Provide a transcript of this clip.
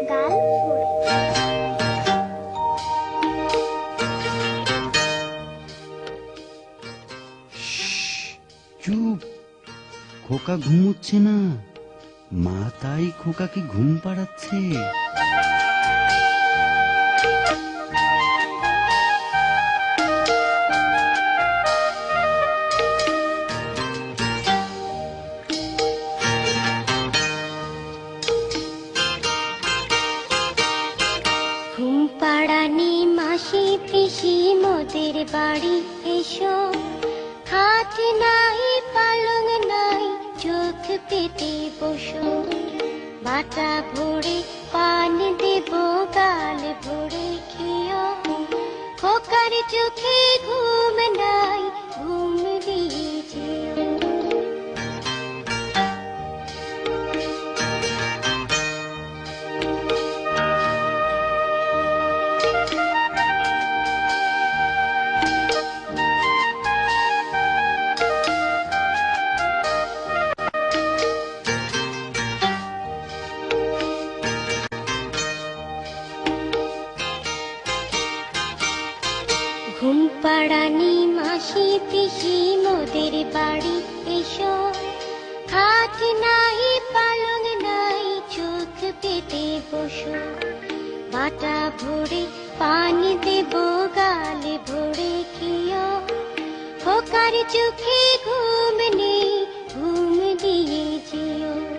গাল ফুঁড়ে। চুপ, খোকা ঘুমোচ্ছে না, মা তাই খোকাকে ঘুম পাড়াচ্ছে। ঘুম পাড়ানি মাসি পিসি মোদের বাড়ি এসো, খাট নাই পালং নাই চোখ পেতে বসো, বাটা ভরে পান দেব গাল ভরে খেও, খোকার চোখে ঘুম নাই ঘুম দিয়ে যেও। ঘুম পাড়ানি মাসি পিসি মোদের বাড়ি এসো, খাট নাই পালং নাই চোখ পেতে বসো, বাটা ভরে পান দেব গাল ভরে খেও, খোকার চোখে ঘুম নেই ঘুম দিয়ে যেও।